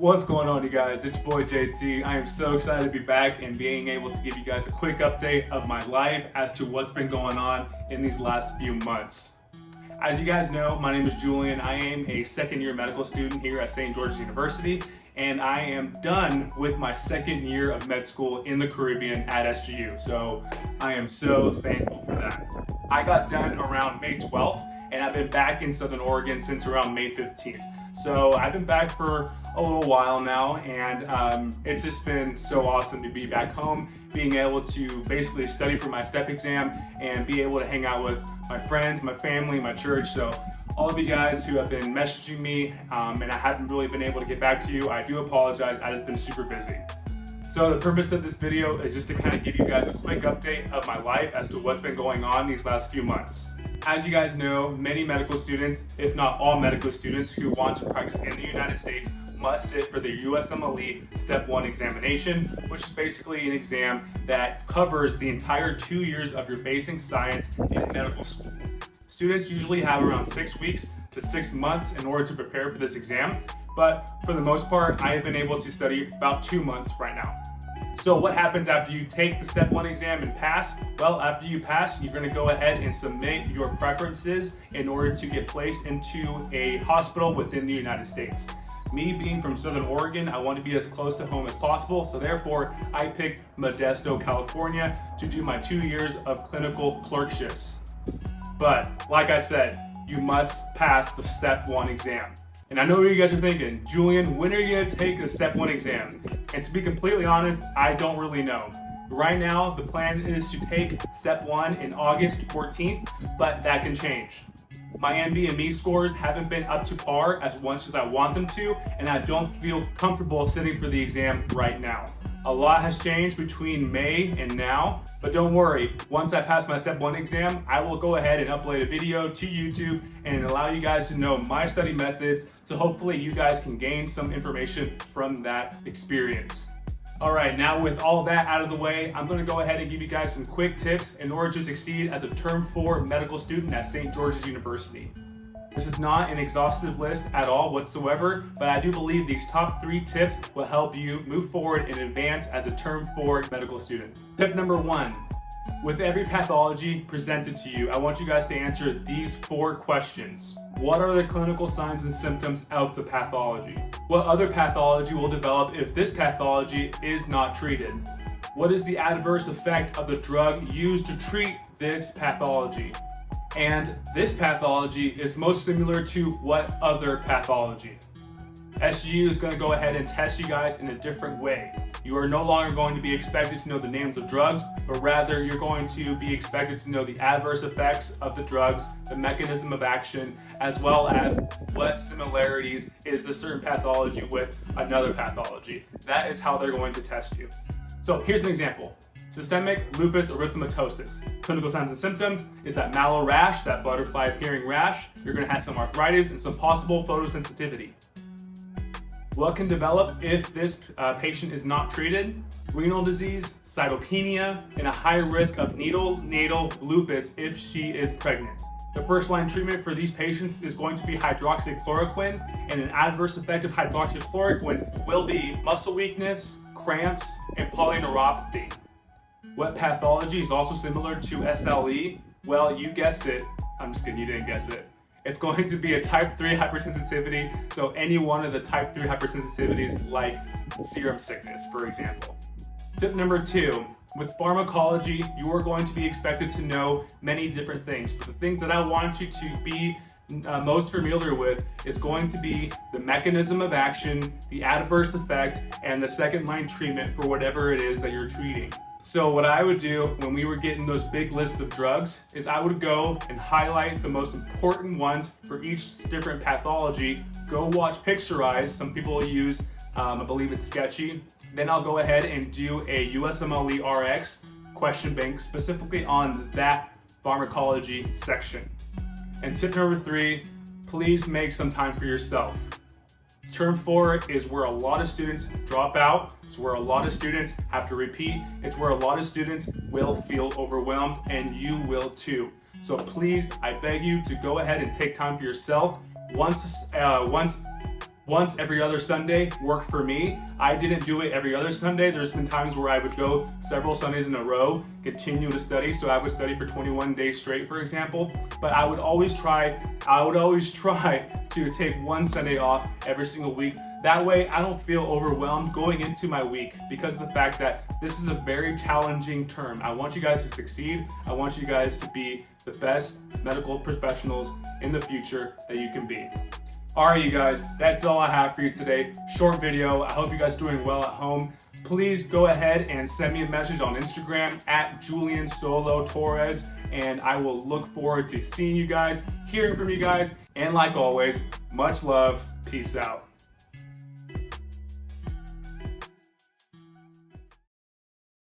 What's going on, you guys? It's your boy JT. I am so excited to be back and being able to give you guys a quick update of my life as to what's been going on in these last few months. As you guys know, my name is Julian. I am a second year medical student here at St. George's University, and I am done with my second year of med school in the Caribbean at SGU. So I am so thankful for that. I got done around May 12th, and I've been back in Southern Oregon since around May 15th. So I've been back for a little while now, and it's just been so awesome to be back home, being able to basically study for my STEP exam and be able to hang out with my friends, my family, my church. So all of you guys who have been messaging me and I haven't really been able to get back to you, I do apologize. I've just been super busy. So the purpose of this video is just to kind of give you guys a quick update of my life as to what's been going on these last few months. As you guys know, many medical students, if not all medical students who want to practice in the United States, must sit for the USMLE Step 1 examination, which is basically an exam that covers the entire 2 years of your basic science in medical school. Students usually have around 6 weeks to 6 months in order to prepare for this exam, but for the most part, I have been able to study about 2 months right now. So what happens after you take the Step 1 exam and pass? Well, after you pass, you're going to go ahead and submit your preferences in order to get placed into a hospital within the United States. Me being from Southern Oregon, I want to be as close to home as possible, so therefore I picked Modesto, California to do my 2 years of clinical clerkships. But like I said, you must pass the Step 1 exam. And I know what you guys are thinking, Julian, when are you going to take the Step 1 exam? And to be completely honest, I don't really know. Right now, the plan is to take Step 1 in August 14th, but that can change. My NB&Me scores haven't been up to par as much as I want them to, and I don't feel comfortable sitting for the exam right now. A lot has changed between May and now, but don't worry, once I pass my Step 1 exam, I will go ahead and upload a video to YouTube and allow you guys to know my study methods, so hopefully you guys can gain some information from that experience. All right, now with all that out of the way, I'm gonna go ahead and give you guys some quick tips in order to succeed as a Term 4 medical student at St. George's University. This is not an exhaustive list at all whatsoever, but I do believe these top 3 tips will help you move forward and advance as a Term 4 medical student. Tip number 1, with every pathology presented to you, I want you guys to answer these 4 questions. What are the clinical signs and symptoms of the pathology? What other pathology will develop if this pathology is not treated? What is the adverse effect of the drug used to treat this pathology? And this pathology is most similar to what other pathology? SGU is going to go ahead and test you guys in a different way. You are no longer going to be expected to know the names of drugs, but rather you're going to be expected to know the adverse effects of the drugs, the mechanism of action, as well as what similarities is the certain pathology with another pathology. That is how they're going to test you. So here's an example. Systemic lupus erythematosus. Clinical signs and symptoms is that mallow rash, that butterfly appearing rash. You're going to have some arthritis and some possible photosensitivity. What can develop if this patient is not treated? Renal disease, cytopenia, and a high risk of neonatal lupus if she is pregnant. The first line treatment for these patients is going to be hydroxychloroquine, and an adverse effect of hydroxychloroquine will be muscle weakness, cramps, and polyneuropathy. What pathology is also similar to SLE? Well, you guessed it. I'm just kidding, you didn't guess it. It's going to be a type 3 hypersensitivity, so any one of the type 3 hypersensitivities like serum sickness, for example. Tip number 2, with pharmacology, you are going to be expected to know many different things, but the things that I want you to be most familiar with is going to be the mechanism of action, the adverse effect, and the second line treatment for whatever it is that you're treating. So what I would do when we were getting those big lists of drugs is I would go and highlight the most important ones for each different pathology, go watch Picturize, some people use, I believe it's Sketchy. Then I'll go ahead and do a USMLE RX question bank specifically on that pharmacology section. And tip number 3, please make some time for yourself. Term 4 is where a lot of students drop out. It's where a lot of students have to repeat. It's where a lot of students will feel overwhelmed, and you will too. So please, I beg you to go ahead and take time for yourself. Once once every other Sunday worked for me. I didn't do it every other Sunday. There's been times where I would go several Sundays in a row, continue to study. So I would study for 21 days straight, for example. But I would always try to take one Sunday off every single week. That way I don't feel overwhelmed going into my week, because of the fact that this is a very challenging term. I want you guys to succeed. I want you guys to be the best medical professionals in the future that you can be. All right, you guys, that's all I have for you today. Short video. I hope you guys are doing well at home. Please go ahead and send me a message on Instagram at Julian Solo Torres, and I will look forward to seeing you guys, hearing from you guys, and like always, much love. Peace out.